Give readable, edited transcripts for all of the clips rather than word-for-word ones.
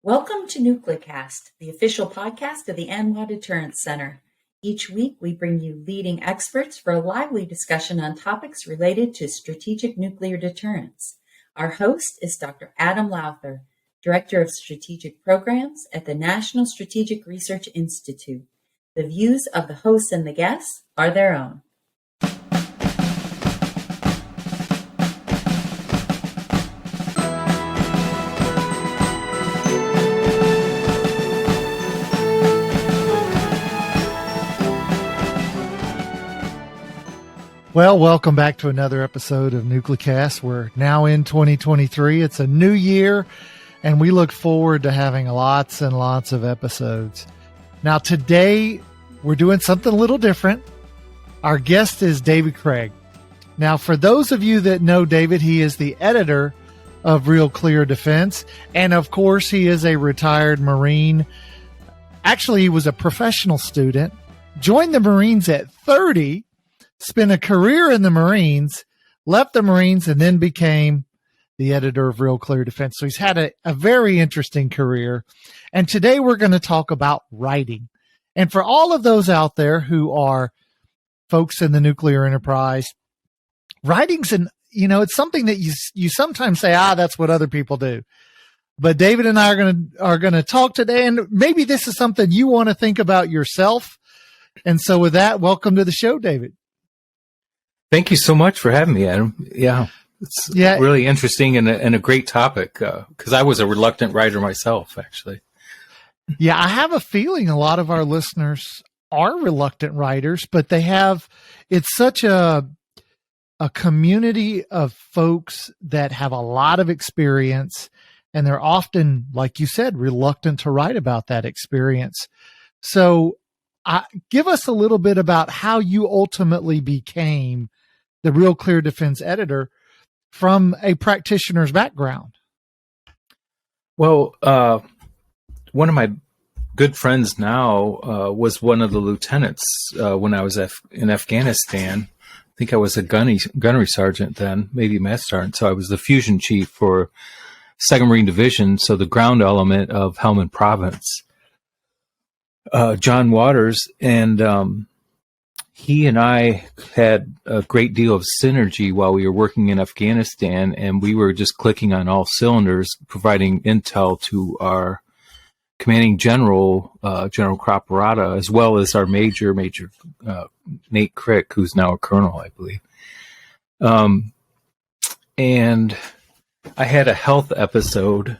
Welcome to NuclearCast, the official podcast of the ANWA Deterrence Center. Each week, we bring you leading experts for a lively discussion on topics related to strategic nuclear deterrence. Our host is Dr. Adam Lowther, Director of Strategic Programs at the National Strategic Research Institute. The views of the hosts and the guests are their own. Well, welcome back to another episode of NuclearCast. We're now in 2023. It's a new year, and we look forward to having lots and lots of episodes. Now, today, we're doing something a little different. Our guest is David Craig. Now, for those of you that know David, he is the editor of RealClearDefense, and of course, he is a retired Marine. Actually, he was a professional student, joined the Marines at 30, spent a career in the Marines, left the Marines, and then became the editor of RealClearDefense. So he's had a very interesting career. And today we're going to talk about writing. And for all of those out there who are folks in the nuclear enterprise, writing's it's something that you sometimes say, that's what other people do. But David and I are going to talk today, and maybe this is something you want to think about yourself. And so with that, welcome to the show, David. Thank you so much for having me, Adam. It's really interesting and a great topic because I was a reluctant writer myself, actually. Yeah, I have a feeling a lot of our listeners are reluctant writers, but it's such a community of folks that have a lot of experience, and they're often, like you said, reluctant to write about that experience. So give us a little bit about how you ultimately became the RealClearDefense editor from a practitioner's background. Well, one of my good friends now was one of the lieutenants when I was in Afghanistan. I think I was a gunnery sergeant then, maybe master sergeant. So I was the fusion chief for 2nd Marine Division, so the ground element of Helmand Province. John Waters, and he and I had a great deal of synergy while we were working in Afghanistan, and we were just clicking on all cylinders, providing intel to our commanding general, General Cropperata, as well as our Major Nate Crick, who's now a colonel, I believe. And I had a health episode.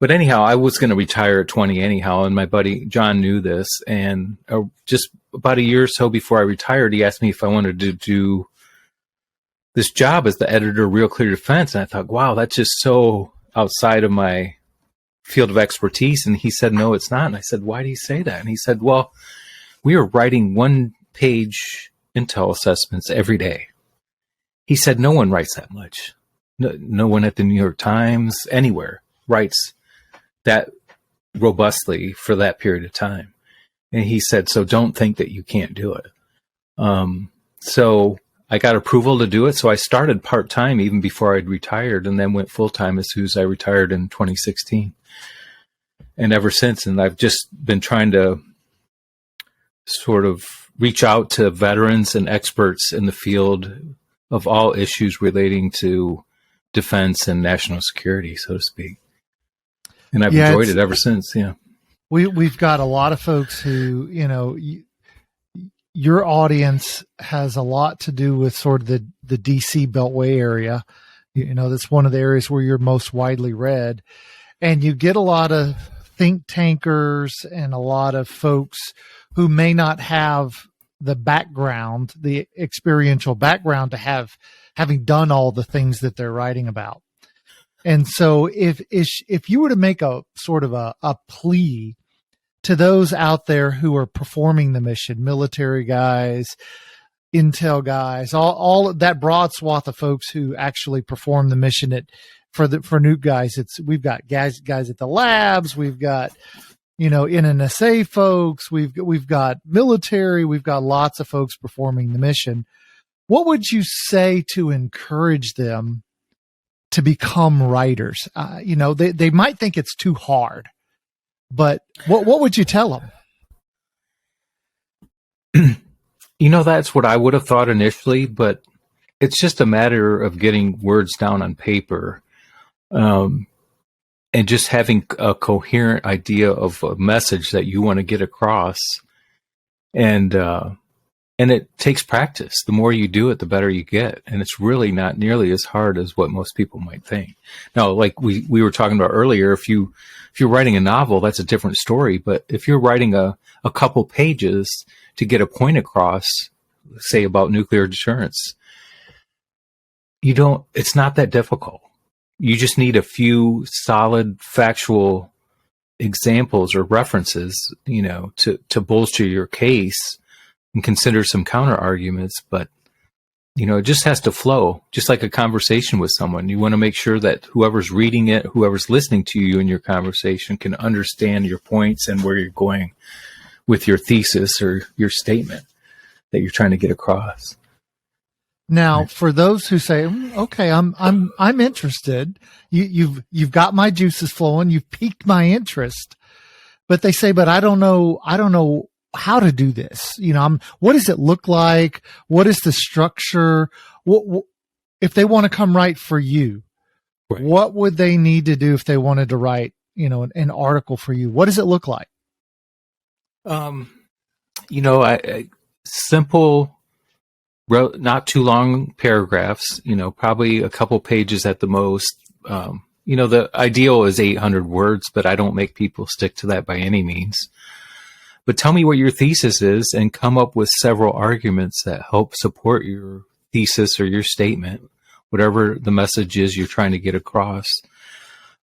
But anyhow, I was going to retire at 20 anyhow, and my buddy John knew this. And just about a year or so before I retired, he asked me if I wanted to do this job as the editor of RealClearDefense. And I thought, wow, that's just so outside of my field of expertise. And he said, no, it's not. And I said, why do you say that? And he said, well, we are writing 1-page intel assessments every day. He said, no one writes that much. No one at the New York Times, anywhere, writes that robustly for that period of time. And he said, so don't think that you can't do it. So I got approval to do it. So I started part-time even before I'd retired, and then went full-time as soon as I retired in 2016. And ever since, and I've just been trying to sort of reach out to veterans and experts in the field of all issues relating to defense and national security, so to speak. And I've enjoyed it ever since. Yeah, we've got a lot of folks who, your audience has a lot to do with sort of the DC Beltway area. That's one of the areas where you're most widely read, and you get a lot of think tankers and a lot of folks who may not have the background, the experiential background to having done all the things that they're writing about. And so if you were to make a sort of a plea to those out there who are performing the mission, military guys, intel guys, all that broad swath of folks who actually perform the mission for nuke guys, we've got guys at the labs, we've got, NNSA folks, we've got military, we've got lots of folks performing the mission. What would you say to encourage them to become writers? They might think it's too hard. But what would you tell them? That's what I would have thought initially, but it's just a matter of getting words down on paper, and just having a coherent idea of a message that you want to get across. And it takes practice. The more you do it, the better you get. And it's really not nearly as hard as what most people might think. Now, like we were talking about earlier, if you're writing a novel, that's a different story. But if you're writing a couple pages to get a point across, say about nuclear deterrence, it's not that difficult. You just need a few solid factual examples or references, to bolster your case and consider some counter arguments. But, it just has to flow, just like a conversation with someone. You want to make sure that whoever's reading it, whoever's listening to you in your conversation can understand your points and where you're going with your thesis or your statement that you're trying to get across. Now, for those who say, okay, I'm interested. You've got my juices flowing. You've piqued my interest, but they say, but I don't know how to do this. What does it look like? What is the structure? What if they want to come write for you, right, what would they need to do if they wanted to write, an article for you? What does it look like? Simple, not too long paragraphs, probably a couple pages at the most. The ideal is 800 words, but I don't make people stick to that by any means. But tell me what your thesis is and come up with several arguments that help support your thesis or your statement, whatever the message is you're trying to get across.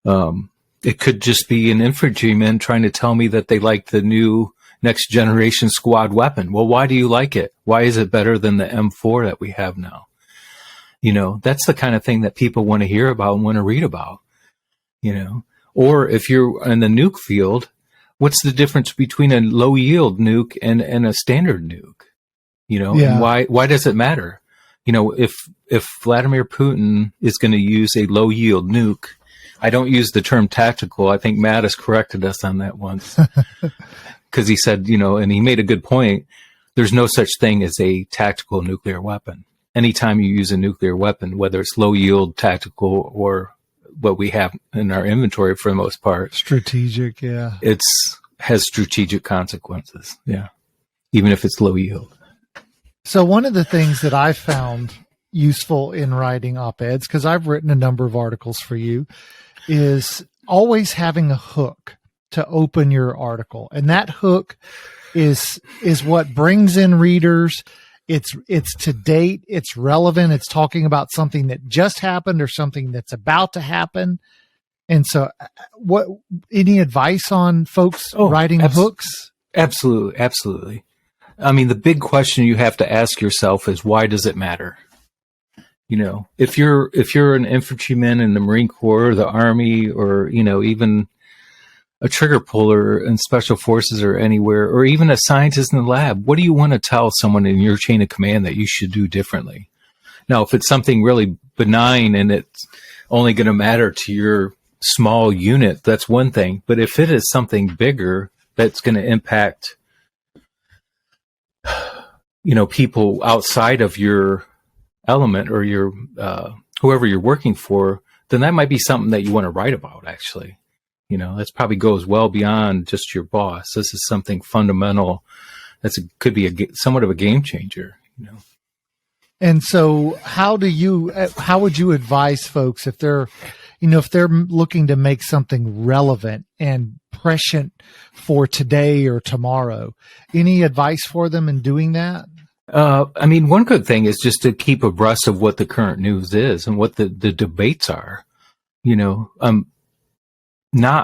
It could just be an infantryman trying to tell me that they like the new next generation squad weapon. Well, why do you like it? Why is it better than the M4 that we have now? That's the kind of thing that people want to hear about and want to read about, or if you're in the nuke field, what's the difference between a low yield nuke and a standard nuke? And why does it matter? If Vladimir Putin is going to use a low yield nuke, I don't use the term tactical. I think Matt has corrected us on that once. Because he said, and he made a good point, there's no such thing as a tactical nuclear weapon. Anytime you use a nuclear weapon, whether it's low yield, tactical, or what we have in our inventory for the most part. Strategic, yeah. Has strategic consequences, yeah, even if it's low yield. So one of the things that I found useful in writing op-eds, because I've written a number of articles for you, is always having a hook to open your article. And that hook is what brings in readers. It's to date, it's relevant, it's talking about something that just happened or something that's about to happen. And so any advice on folks writing hooks? Absolutely. I mean, the big question you have to ask yourself is, why does it matter? If you're an infantryman in the Marine Corps or the Army, or, even a trigger puller in special forces or anywhere, or even a scientist in the lab, what do you want to tell someone in your chain of command that you should do differently? Now, if it's something really benign and it's only going to matter to your small unit, that's one thing. But if it is something bigger that's going to impact, people outside of your element or your whoever you're working for, then that might be something that you want to write about, actually. That probably goes well beyond just your boss. This is something fundamental. Could be somewhat of a game changer, And so how would you advise folks if they're looking to make something relevant and prescient for today or tomorrow? Any advice for them in doing that? One good thing is just to keep abreast of what the current news is and what the debates are.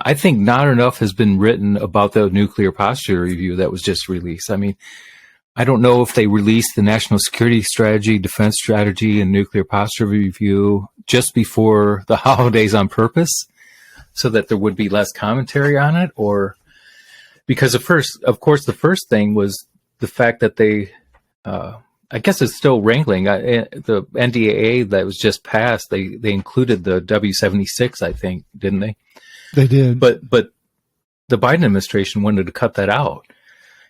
I think not enough has been written about the nuclear posture review that was just released. I don't know if they released the national security strategy, defense strategy, and nuclear posture review just before the holidays on purpose so that there would be less commentary on it, or because of course, the first thing was the fact that they, I guess it's still wrangling. The NDAA that was just passed, they included the W-76, I think, didn't they? They did. But the Biden administration wanted to cut that out.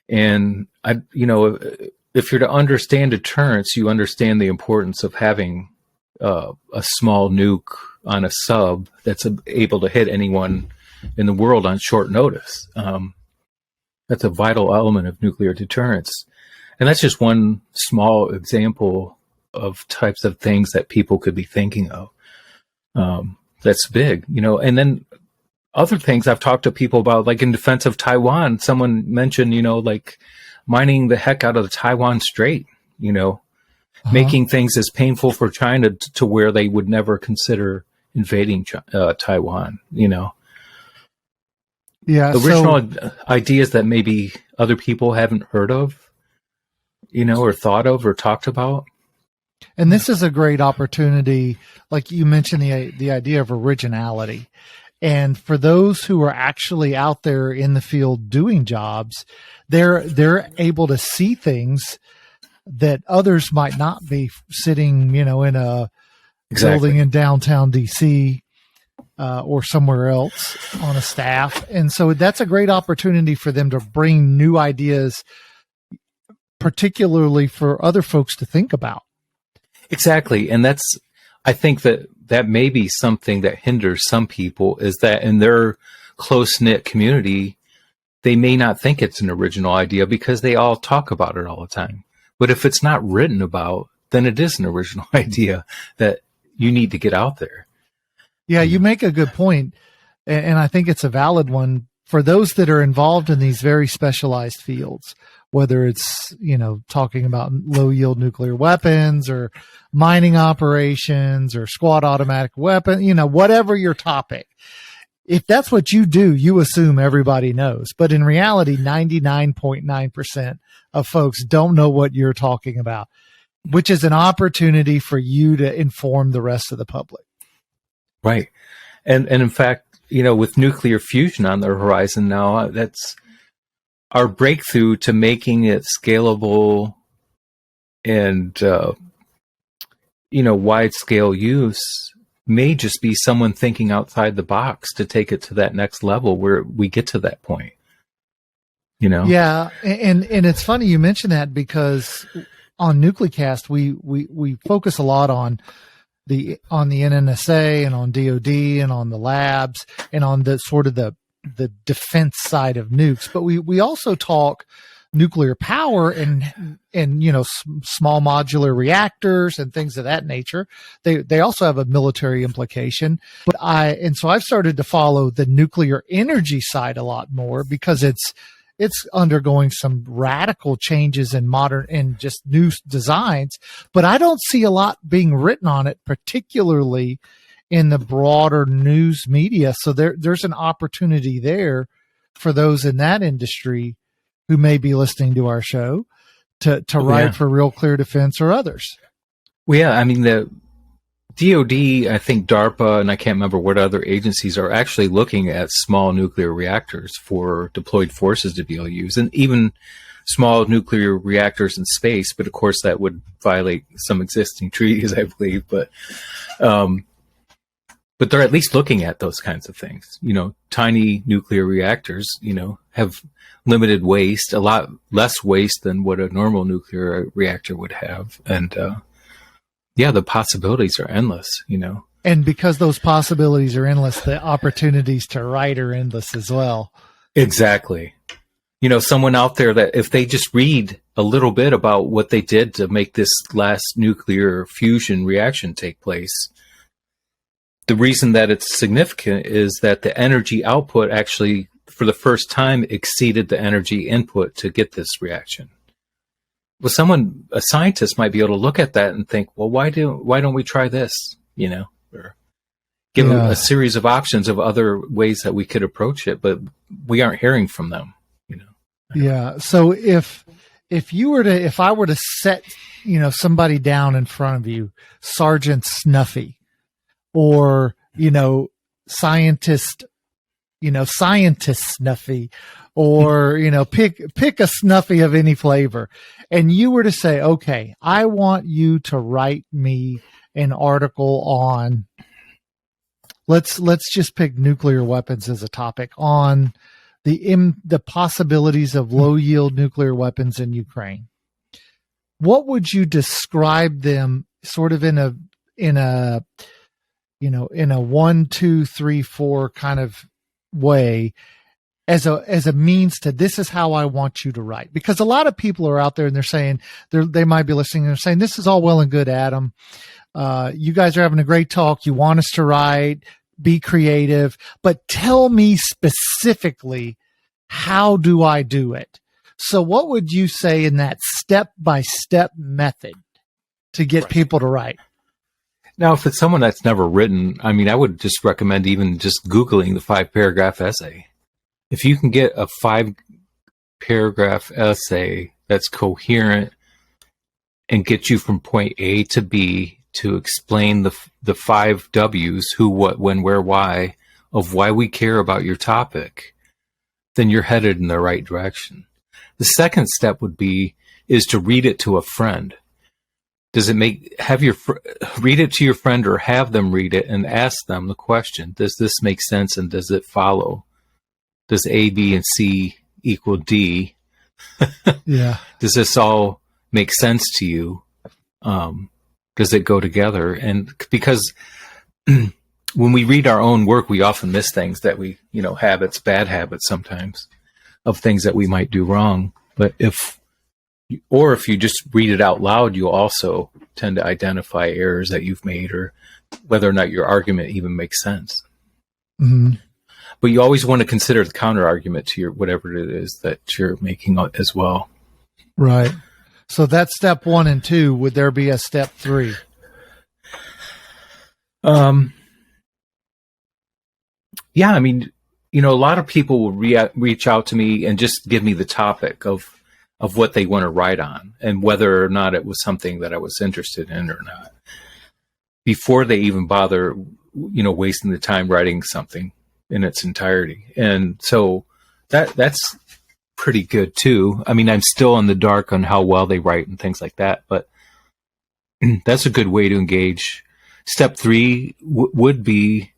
And if you're to understand deterrence, you understand the importance of having a small nuke on a sub that's able to hit anyone in the world on short notice. That's a vital element of nuclear deterrence. And that's just one small example of types of things that people could be thinking of. That's big, and then other things I've talked to people about, like in defense of Taiwan, someone mentioned, like mining the heck out of the Taiwan Strait, making things as painful for China to where they would never consider invading Taiwan, Yeah. Original ideas that maybe other people haven't heard of, or thought of or talked about. And this is a great opportunity, like you mentioned, the idea of originality. And for those who are actually out there in the field doing jobs, they're able to see things that others might not be sitting, in a building in downtown DC or somewhere else on a staff. And so that's a great opportunity for them to bring new ideas, particularly for other folks to think about. Exactly. And I think that may be something that hinders some people, is that in their close-knit community, they may not think it's an original idea because they all talk about it all the time. But if it's not written about, then it is an original idea that you need to get out there. Yeah, you make a good point, and I think it's a valid one for those that are involved in these very specialized fields, whether it's, talking about low yield nuclear weapons or mining operations or squad automatic weapon, whatever your topic. If that's what you do, you assume everybody knows. But in reality, 99.9% of folks don't know what you're talking about, which is an opportunity for you to inform the rest of the public. Right. And in fact, with nuclear fusion on the horizon now, that's our breakthrough to making it scalable and, wide scale use may just be someone thinking outside the box to take it to that next level where we get to that point, Yeah. And it's funny you mention that, because on NucleCast, we focus a lot on the NNSA and on DOD and on the labs and on the sort of the defense side of nukes, but we also talk nuclear power and small modular reactors and things of that nature. They also have a military implication, but so I've started to follow the nuclear energy side a lot more, because it's undergoing some radical changes in modern and just new designs, but I don't see a lot being written on it, particularly in the broader news media. So there's an opportunity there for those in that industry who may be listening to our show to write for RealClearDefense or others. Well, yeah, I mean, the DOD, I think DARPA, and I can't remember what other agencies are actually looking at small nuclear reactors for deployed forces to be able to use, and even small nuclear reactors in space. But of course, that would violate some existing treaties, I believe. But they're at least looking at those kinds of things. Tiny nuclear reactors, have limited waste, a lot less waste than what a normal nuclear reactor would have. And, the possibilities are endless, And because those possibilities are endless, the opportunities to write are endless as well. Exactly. Someone out there that if they just read a little bit about what they did to make this last nuclear fusion reaction take place, the reason that it's significant is that the energy output actually, for the first time, exceeded the energy input to get this reaction. Well, a scientist might be able to look at that and think, well, why don't we try this? Or give them a series of options of other ways that we could approach it, but we aren't hearing from them. Yeah. So if I were to set, somebody down in front of you, Sergeant Snuffy, or, scientist Snuffy, or, pick a Snuffy of any flavor. And you were to say, okay, I want you to write me an article on, let's just pick nuclear weapons as a topic, on the possibilities of low yield nuclear weapons in Ukraine. What would you describe them sort of in a 1, 2, 3, 4 kind of way as a means to, this is how I want you to write? Because a lot of people are out there and they're saying, they might be listening and they're saying, this is all well and good, Adam. You guys are having a great talk. You want us to write, be creative, but tell me specifically, how do I do it? So what would you say in that step-by-step method to get people to write? Now, if it's someone that's never written, I mean, I would just recommend even just Googling the 5-paragraph essay. If you can get a 5-paragraph essay that's coherent and get you from point A to B to explain the 5 W's, who, what, when, where, why, of why we care about your topic, then you're headed in the right direction. The second step is to read it to a friend. Does it read it to your friend, or have them read it and ask them the question, does this make sense and does it follow? Does A, B, and C equal D? Yeah. Does this all make sense to you? Does it go together? And because when we read our own work, we often miss things that we, bad habits sometimes of things that we might do wrong. But if you just read it out loud, you'll also tend to identify errors that you've made, or whether or not your argument even makes sense. Mm-hmm. But you always want to consider the counter argument to your whatever it is that you're making as well. Right. So that's step 1 and 2. Would there be a step 3? Yeah, I mean, a lot of people will reach out to me and just give me the topic of what they want to write on, and whether or not it was something that I was interested in or not, before they even bother, wasting the time writing something in its entirety. And so that's pretty good too. I mean, I'm still in the dark on how well they write and things like that, but that's a good way to engage. Step 3 would be,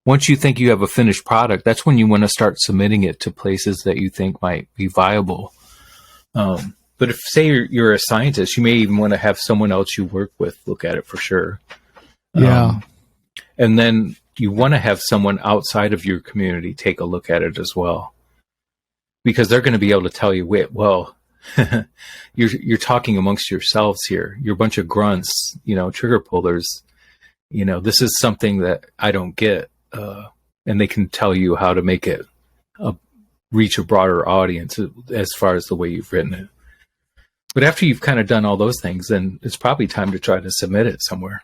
once you think you have a finished product, that's when you want to start submitting it to places that you think might be viable. But if, say, you're a scientist, you may even want to have someone else you work with look at it for sure. Yeah. And then you want to have someone outside of your community take a look at it as well, because they're going to be able to tell you, wait, well, you're talking amongst yourselves here. You're a bunch of grunts, trigger pullers. This is something that I don't get. And they can tell you how to make it reach a broader audience as far as the way you've written it. But after you've kind of done all those things, then it's probably time to try to submit it somewhere.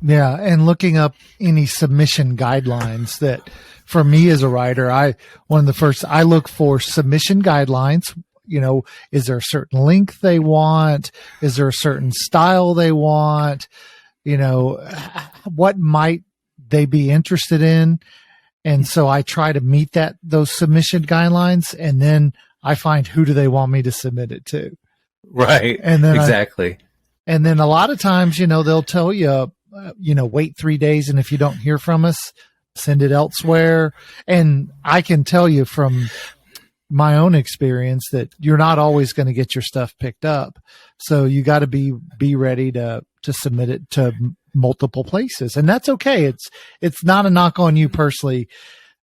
Yeah, and looking up any submission guidelines that, for me as a writer, I look for submission guidelines. Is there a certain length they want? Is there a certain style they want? What might they be interested in? And so I try to meet those submission guidelines, and then I find, who do they want me to submit it to? Right. And then exactly. And then a lot of times, they'll tell you, wait 3 days, and if you don't hear from us, send it elsewhere. And I can tell you from my own experience that you're not always going to get your stuff picked up. So you got to be ready to submit it to multiple places, and that's okay. It's not a knock on you personally.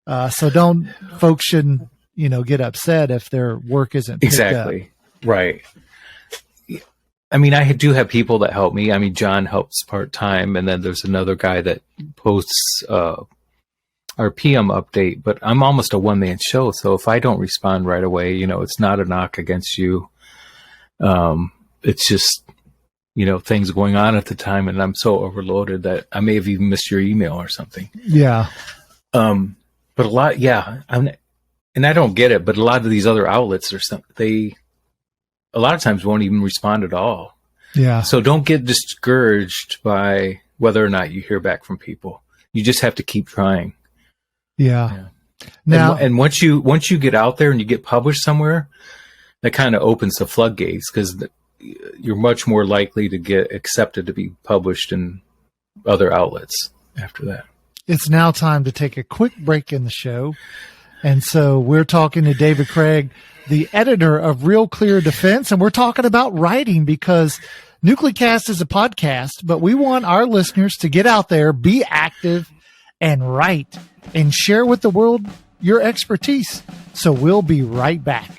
So folks shouldn't, get upset if their work isn't picked exactly up. Right. I mean, I do have people that help me. I mean, John helps part-time, and then there's another guy that posts our PM update, but I'm almost a one-man show. So if I don't respond right away, it's not a knock against you. It's just, things going on at the time, and I'm so overloaded that I may have even missed your email or something. Yeah. But a lot, yeah. And I don't get it, but a lot of these other outlets a lot of times won't even respond at all. Yeah. So don't get discouraged by whether or not you hear back from people. You just have to keep trying. Yeah. Now, and once you get out there and you get published somewhere, that kind of opens the floodgates, because you're much more likely to get accepted to be published in other outlets after that. It's now time to take a quick break in the show. And so we're talking to David Craig, the editor of RealClearDefense, and we're talking about writing because NucleCast is a podcast, but we want our listeners to get out there, be active, and write, and share with the world your expertise. So we'll be right back.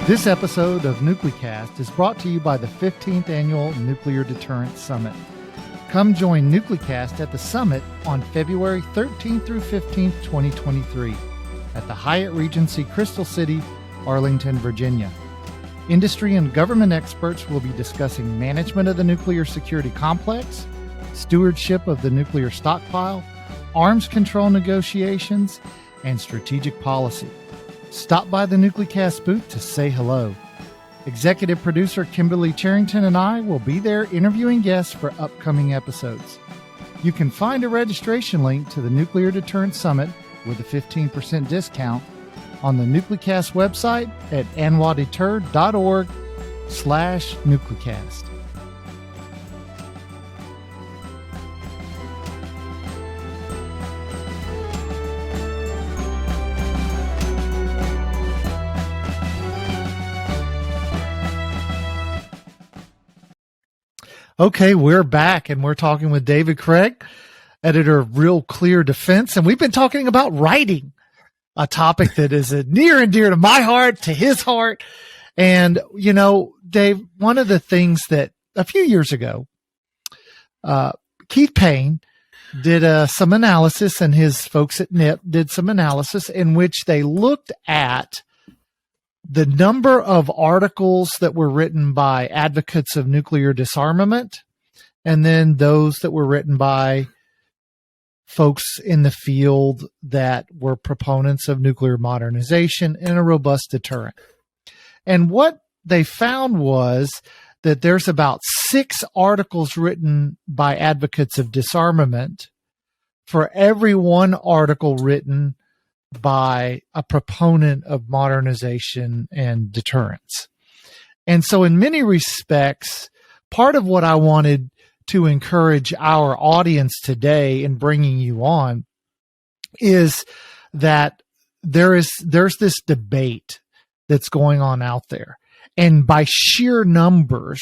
This episode of NucleCast is brought to you by the 15th Annual Nuclear Deterrence Summit. Come join NucleCast at the summit on February 13th through 15th, 2023 at the Hyatt Regency Crystal City, Arlington, Virginia. Industry and government experts will be discussing management of the nuclear security complex, stewardship of the nuclear stockpile, arms control negotiations, and strategic policy. Stop by the NucleCast booth to say hello. Executive producer Kimberly Charrington and I will be there interviewing guests for upcoming episodes. You can find a registration link to the Nuclear Deterrence Summit with a 15% discount on the NucleCast website at anwadeter.org/NucleCast. Okay, we're back and we're talking with David Craig, editor of RealClearDefense, and we've been talking about writing, a topic that is near and dear to my heart, to his heart. And, you know, Dave, one of the things that a few years ago, Keith Payne did some analysis, and his folks at NIP did some analysis in which they looked at the number of articles that were written by advocates of nuclear disarmament, and then those that were written by folks in the field that were proponents of nuclear modernization and a robust deterrent. And what they found was that there's about 6 articles written by advocates of disarmament for every one article written by a proponent of modernization and deterrence. And so in many respects, part of what I wanted to encourage our audience today in bringing you on is that there's this debate that's going on out there. And by sheer numbers,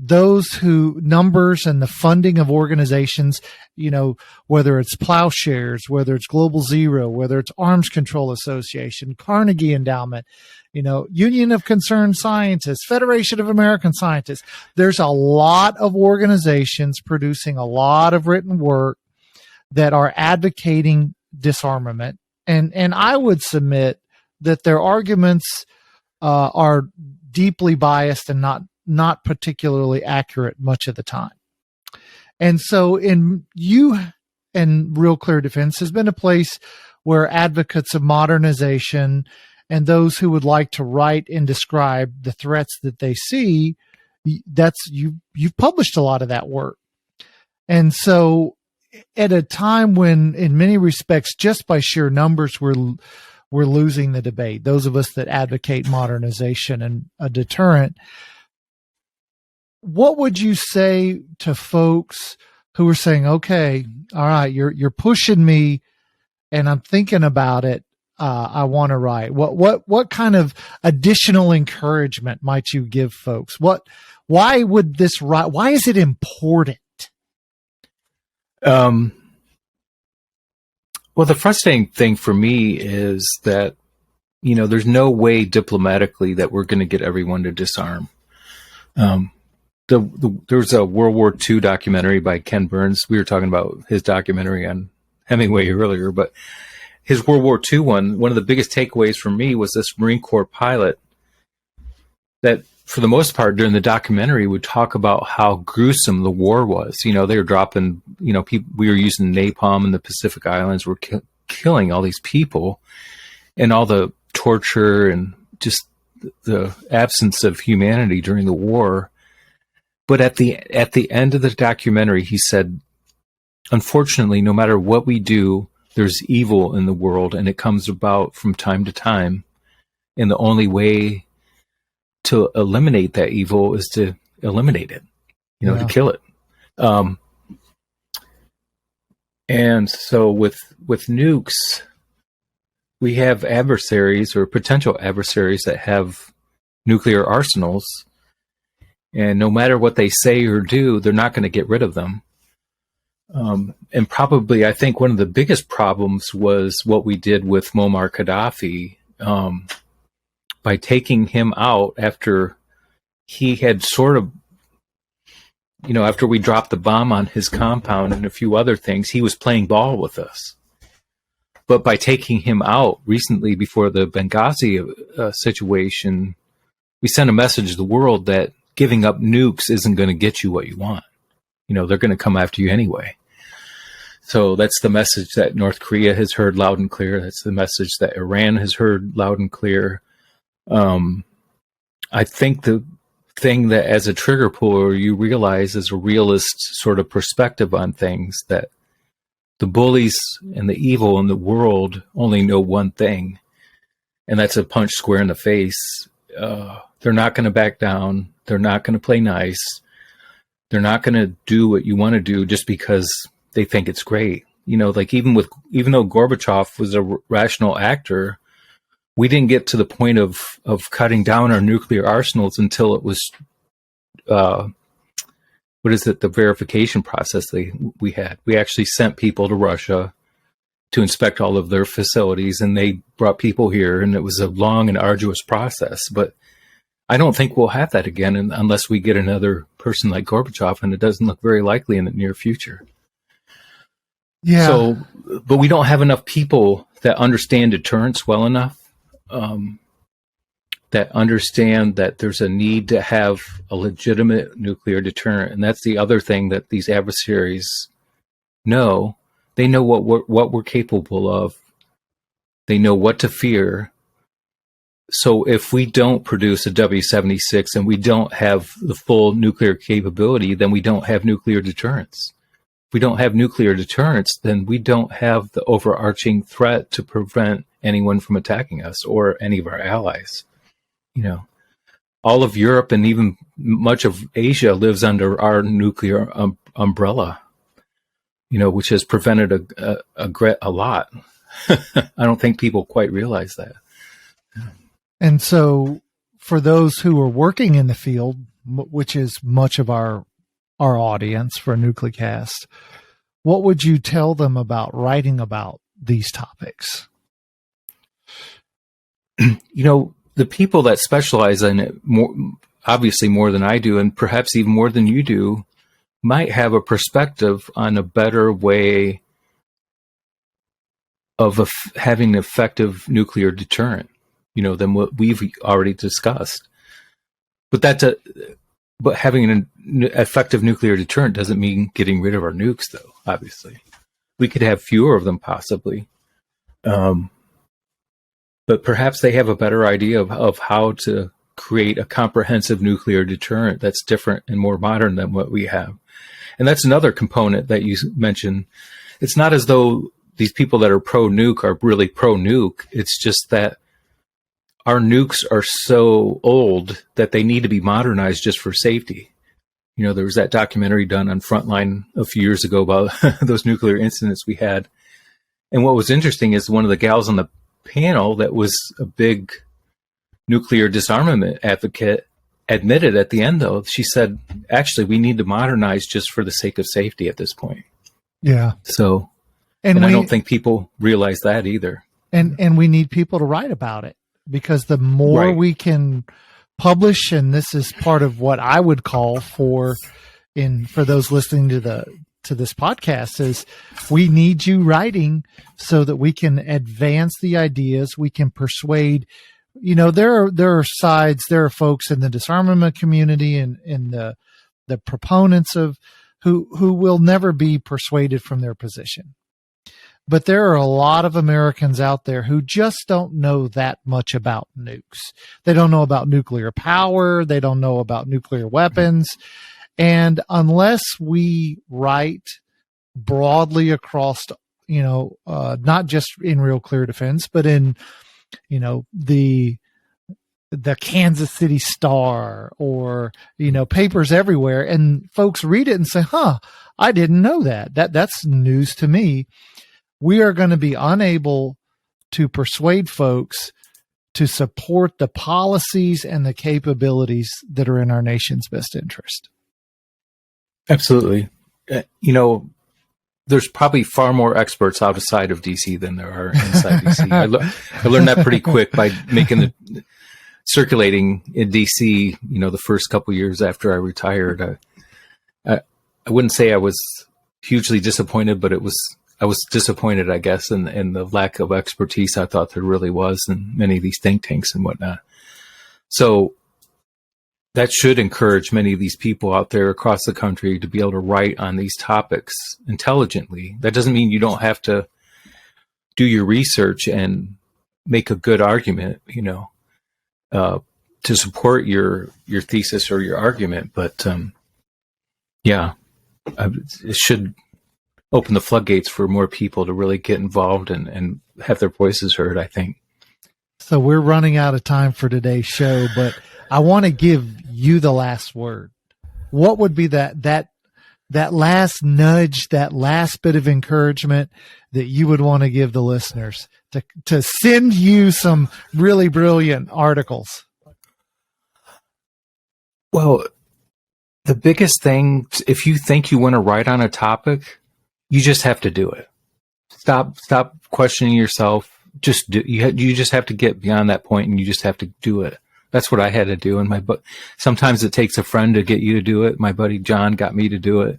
numbers and the funding of organizations, you know, whether it's Plowshares, whether it's Global Zero, whether it's Arms Control Association, Carnegie Endowment, you know, Union of Concerned Scientists, Federation of American Scientists. There's a lot of organizations producing a lot of written work that are advocating disarmament. And I would submit that their arguments are deeply biased and not particularly accurate much of the time. And so you and RealClearDefense has been a place where advocates of modernization and those who would like to write and describe the threats that they see, you've published a lot of that work. And so at a time when in many respects, just by sheer numbers, we're losing the debate, those of us that advocate modernization and a deterrent, what would you say to folks who are saying, okay, all right, you're pushing me and I'm thinking about it. I want to write. What kind of additional encouragement might you give folks? Why is it important? Well, the frustrating thing for me is that, you know, there's no way diplomatically that we're going to get everyone to disarm. There's a World War II documentary by Ken Burns. We were talking about his documentary on Hemingway earlier, but his World War II one of the biggest takeaways for me was this Marine Corps pilot that, for the most part, during the documentary would talk about how gruesome the war was. You know, they were dropping, you know, we were using napalm in the Pacific Islands. We're killing all these people, and all the torture and just the absence of humanity during the war. But at the end of the documentary, he said, unfortunately, no matter what we do, there's evil in the world, and it comes about from time to time. And the only way to eliminate that evil is to eliminate it, to kill it. And so with nukes, we have adversaries or potential adversaries that have nuclear arsenals. And no matter what they say or do, they're not going to get rid of them. And probably, I think one of the biggest problems was what we did with Muammar Gaddafi, by taking him out after he had sort of, after we dropped the bomb on his compound and a few other things, he was playing ball with us. But by taking him out recently before the Benghazi situation, we sent a message to the world that giving up nukes isn't going to get you what you want. They're going to come after you anyway. So that's the message that North Korea has heard loud and clear. That's the message that Iran has heard loud and clear. I think the thing that as a trigger puller, you realize as a realist sort of perspective on things, that the bullies and the evil in the world only know one thing, and that's a punch square in the face. They're not going to back down. They're not going to play nice. They're not going to do what you want to do just because they think it's great. Like even though Gorbachev was a rational actor, we didn't get to the point of cutting down our nuclear arsenals until it was, the verification process we had. We actually sent people to Russia to inspect all of their facilities, and they brought people here, and it was a long and arduous process. But I don't think we'll have that again unless we get another person like Gorbachev, and it doesn't look very likely in the near future. Yeah. So, but we don't have enough people that understand deterrence well enough, that understand that there's a need to have a legitimate nuclear deterrent. And that's the other thing that these adversaries know. They know what we're capable of. They know what to fear. So if we don't produce a W-76 and we don't have the full nuclear capability, then we don't have nuclear deterrence. If we don't have nuclear deterrence, then we don't have the overarching threat to prevent anyone from attacking us or any of our allies. All of Europe and even much of Asia lives under our nuclear umbrella, which has prevented a lot. I don't think people quite realize that. And so for those who are working in the field, which is much of our audience for NucleCast, what would you tell them about writing about these topics? The people that specialize in it obviously more than I do, and perhaps even more than you do, might have a perspective on a better way of having an effective nuclear deterrent, than what we've already discussed. But but having an effective nuclear deterrent doesn't mean getting rid of our nukes, though. Obviously, we could have fewer of them, possibly. But perhaps they have a better idea of how to create a comprehensive nuclear deterrent that's different and more modern than what we have. And that's another component that you mentioned. It's not as though these people that are pro-nuke are really pro-nuke. It's just that our nukes are so old that they need to be modernized just for safety. There was that documentary done on Frontline a few years ago about those nuclear incidents we had. And what was interesting is one of the gals on the panel that was a big nuclear disarmament advocate admitted at the end, though, she said, actually, we need to modernize just for the sake of safety at this point. Yeah. So, and I don't think people realize that either. And we need people to write about it, because the more we can publish, and this is part of what I would call for those listening to this podcast, is we need you writing so that we can advance the ideas. We can persuade, there are folks in the disarmament community and in the proponents of who will never be persuaded from their position. But there are a lot of Americans out there who just don't know that much about nukes. They don't know about nuclear power. They don't know about nuclear weapons. And unless we write broadly across, not just in Real Clear Defense, but in, the the Kansas City Star or, papers everywhere, and folks read it and say, I didn't know that. That's news to me. We are going to be unable to persuade folks to support the policies and the capabilities that are in our nation's best interest. Absolutely. There's probably far more experts outside of DC than there are inside DC. I learned that pretty quick by circulating in DC, the first couple years after I retired. I wouldn't say I was hugely disappointed, but I was disappointed, I guess, in the lack of expertise I thought there really was in many of these think tanks and whatnot. So that should encourage many of these people out there across the country to be able to write on these topics intelligently. That doesn't mean you don't have to do your research and make a good argument, to support your thesis or your argument. But it should open the floodgates for more people to really get involved and have their voices heard, I think. So we're running out of time for today's show, but I want to give you the last word. What would be that last nudge, that last bit of encouragement that you would want to give the listeners to send you some really brilliant articles? Well, the biggest thing, if you think you want to write on a topic, you just have to do it. Stop questioning yourself. Just do. You just have to get beyond that point, and you just have to do it. That's what I had to do in my book. Sometimes it takes a friend to get you to do it. My buddy John got me to do it.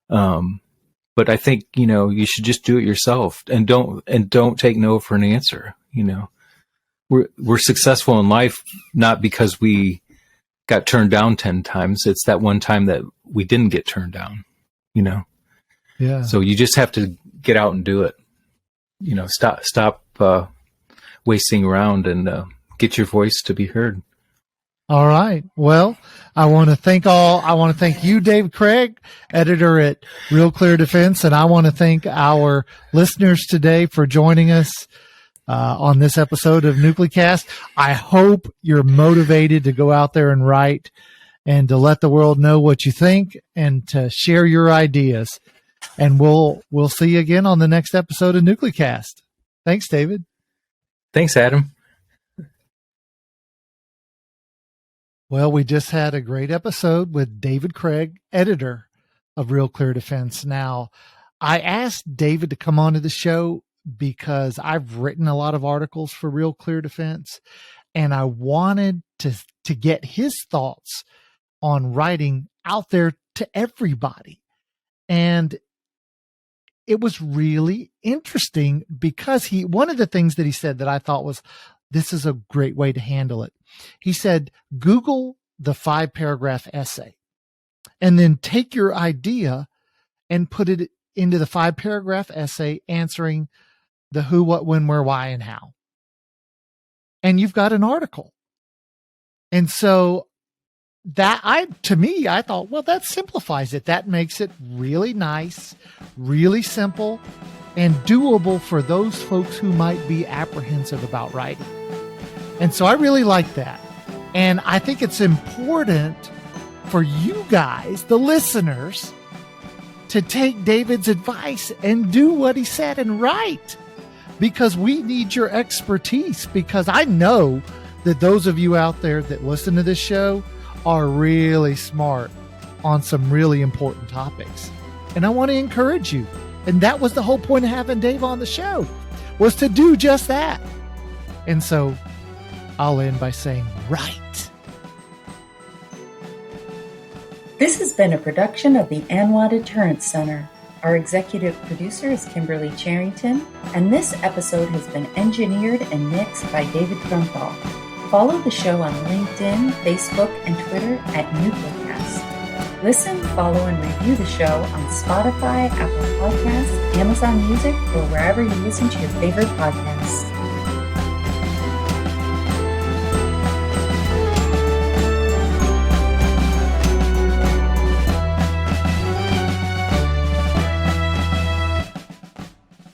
But I think, you should just do it yourself and don't take no for an answer. We're successful in life, not because we got turned down 10 times. It's that one time that we didn't get turned down, Yeah. So you just have to get out and do it. Stop wasting around and get your voice to be heard. All right. Well, I want to thank you, Dave Craig, editor at RealClearDefense, and I want to thank our listeners today for joining us on this episode of NucleCast. I hope you're motivated to go out there and write and to let the world know what you think and to share your ideas. And we'll see you again on the next episode of NucleCast. Thanks, David. Thanks, Adam. Well, we just had a great episode with David Craig, editor of RealClearDefense. Now, I asked David to come onto the show because I've written a lot of articles for RealClearDefense, and I wanted to get his thoughts on writing out there to everybody. And it was really interesting because one of the things that he said that I thought was, this is a great way to handle it. He said, Google the 5-paragraph essay and then take your idea and put it into the 5-paragraph essay answering the who, what, when, where, why, and how. And you've got an article. And so I thought, well, that simplifies it. That makes it really nice, really simple, and doable for those folks who might be apprehensive about writing. And so I really like that. And I think it's important for you guys, the listeners, to take David's advice and do what he said and write, because we need your expertise, because I know that those of you out there that listen to this show are really smart on some really important topics. And I want to encourage you. And that was the whole point of having Dave on the show, was to do just that. And so I'll end by saying, right. This has been a production of the ANWA Deterrence Center. Our executive producer is Kimberly Charrington, and this episode has been engineered and mixed by David Grunthal. Follow the show on LinkedIn, Facebook, and Twitter at NucleCast. Listen, follow, and review the show on Spotify, Apple Podcasts, Amazon Music, or wherever you listen to your favorite podcasts.